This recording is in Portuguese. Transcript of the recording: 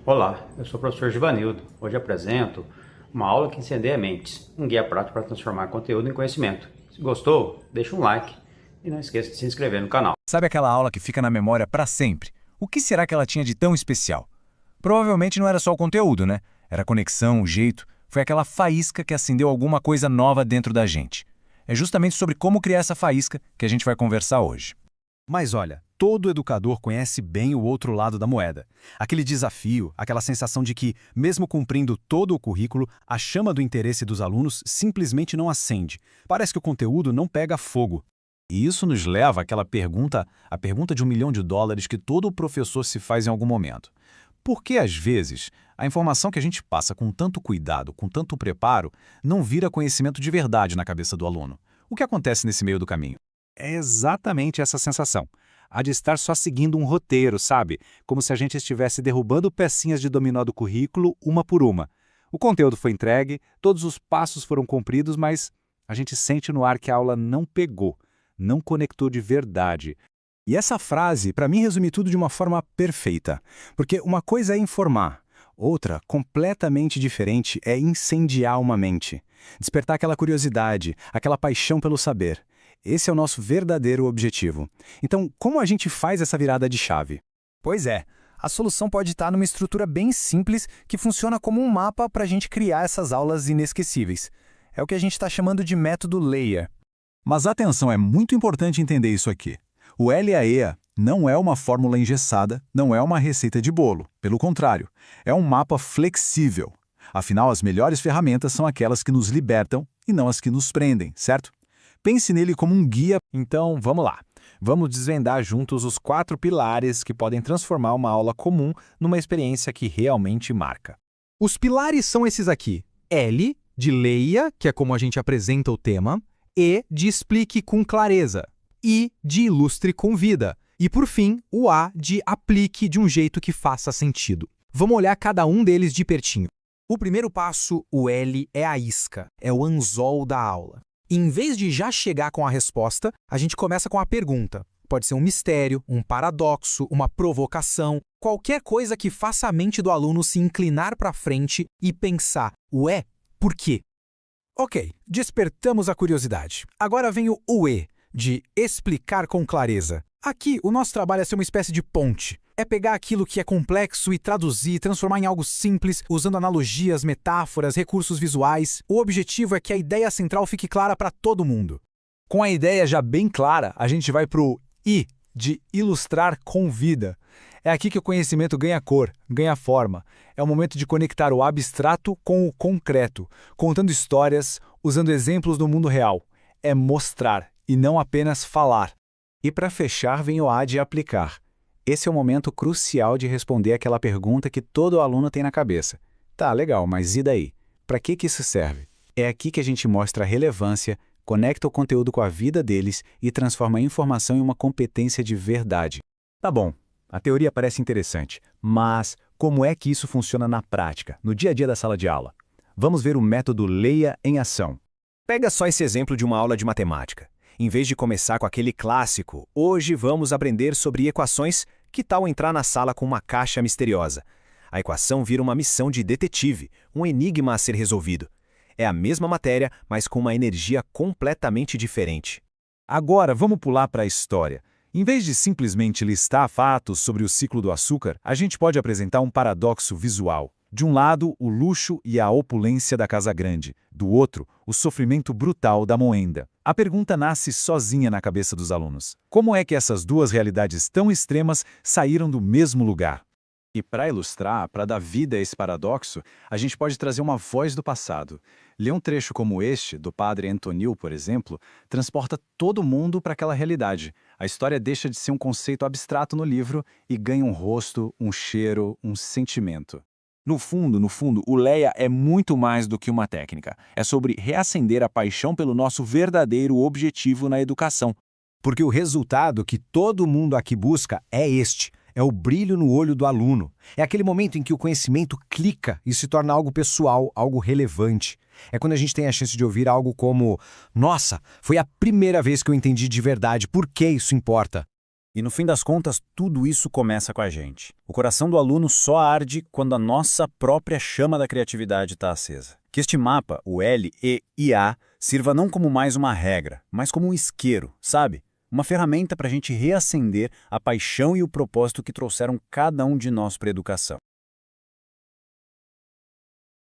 Olá, eu sou o professor Givanildo. Hoje apresento uma aula que incendeia mentes, um guia prático para transformar conteúdo em conhecimento. Se gostou, deixa um like e não esqueça de se inscrever no canal. Sabe aquela aula que fica na memória para sempre? O que será que ela tinha de tão especial? Provavelmente não era só o conteúdo, né? Era a conexão, o jeito, foi aquela faísca que acendeu alguma coisa nova dentro da gente. É justamente sobre como criar essa faísca que a gente vai conversar hoje. Mas olha, todo educador conhece bem o outro lado da moeda. Aquele desafio, aquela sensação de que, mesmo cumprindo todo o currículo, a chama do interesse dos alunos simplesmente não acende. Parece que o conteúdo não pega fogo. E isso nos leva àquela pergunta, a pergunta de US$ 1 milhão que todo professor se faz em algum momento. Por que, às vezes, a informação que a gente passa com tanto cuidado, com tanto preparo, não vira conhecimento de verdade na cabeça do aluno? O que acontece nesse meio do caminho? É exatamente essa sensação. A de estar só seguindo um roteiro, sabe? Como se a gente estivesse derrubando pecinhas de dominó do currículo, uma por uma. O conteúdo foi entregue, todos os passos foram cumpridos, mas a gente sente no ar que a aula não pegou, não conectou de verdade. E essa frase, para mim, resume tudo de uma forma perfeita. Porque uma coisa é informar, outra, completamente diferente, é incendiar uma mente. Despertar aquela curiosidade, aquela paixão pelo saber. Esse é o nosso verdadeiro objetivo. Então, como a gente faz essa virada de chave? Pois é, a solução pode estar numa estrutura bem simples que funciona como um mapa para a gente criar essas aulas inesquecíveis. É o que a gente está chamando de método Layer. Mas atenção, é muito importante entender isso aqui. O LAEA não é uma fórmula engessada, não é uma receita de bolo. Pelo contrário, é um mapa flexível. Afinal, as melhores ferramentas são aquelas que nos libertam e não as que nos prendem, certo? Pense nele como um guia. Então, vamos lá. Vamos desvendar juntos os 4 pilares que podem transformar uma aula comum numa experiência que realmente marca. Os pilares são esses aqui. L, de leia, que é como a gente apresenta o tema. E, de explique com clareza. I, de ilustre com vida. E, por fim, o A, de aplique de um jeito que faça sentido. Vamos olhar cada um deles de pertinho. O primeiro passo, o L, é a isca. É o anzol da aula. Em vez de já chegar com a resposta, a gente começa com a pergunta. Pode ser um mistério, um paradoxo, uma provocação, qualquer coisa que faça a mente do aluno se inclinar para frente e pensar, ué, por quê? Ok, despertamos a curiosidade. Agora vem o E, de explicar com clareza. Aqui, o nosso trabalho é ser uma espécie de ponte. É pegar aquilo que é complexo e traduzir, transformar em algo simples, usando analogias, metáforas, recursos visuais. O objetivo é que a ideia central fique clara para todo mundo. Com a ideia já bem clara, a gente vai para o I, de ilustrar com vida. É aqui que o conhecimento ganha cor, ganha forma. É o momento de conectar o abstrato com o concreto, contando histórias, usando exemplos do mundo real. É mostrar, e não apenas falar. E para fechar vem o A de aplicar. Esse é o momento crucial de responder aquela pergunta que todo aluno tem na cabeça. Tá, legal, mas e daí? Para que isso serve? É aqui que a gente mostra a relevância, conecta o conteúdo com a vida deles e transforma a informação em uma competência de verdade. Tá bom, a teoria parece interessante, mas como é que isso funciona na prática, no dia a dia da sala de aula? Vamos ver o método Leia em ação. Pega só esse exemplo de uma aula de matemática. Em vez de começar com aquele clássico, hoje vamos aprender sobre equações, que tal entrar na sala com uma caixa misteriosa? A equação vira uma missão de detetive, um enigma a ser resolvido. É a mesma matéria, mas com uma energia completamente diferente. Agora vamos pular para a história. Em vez de simplesmente listar fatos sobre o ciclo do açúcar, a gente pode apresentar um paradoxo visual. De um lado, o luxo e a opulência da casa grande. Do outro, o sofrimento brutal da moenda. A pergunta nasce sozinha na cabeça dos alunos. Como é que essas duas realidades tão extremas saíram do mesmo lugar? E para ilustrar, para dar vida a esse paradoxo, a gente pode trazer uma voz do passado. Ler um trecho como este, do padre Antonil, por exemplo, transporta todo mundo para aquela realidade. A história deixa de ser um conceito abstrato no livro e ganha um rosto, um cheiro, um sentimento. No fundo, o Leia é muito mais do que uma técnica. É sobre reacender a paixão pelo nosso verdadeiro objetivo na educação. Porque o resultado que todo mundo aqui busca é este. É o brilho no olho do aluno. É aquele momento em que o conhecimento clica e se torna algo pessoal, algo relevante. É quando a gente tem a chance de ouvir algo como: nossa, foi a primeira vez que eu entendi de verdade por que isso importa. E no fim das contas, tudo isso começa com a gente. O coração do aluno só arde quando a nossa própria chama da criatividade está acesa. Que este mapa, o LEIA, sirva não como mais uma regra, mas como um isqueiro, sabe? Uma ferramenta para a gente reacender a paixão e o propósito que trouxeram cada um de nós para a educação.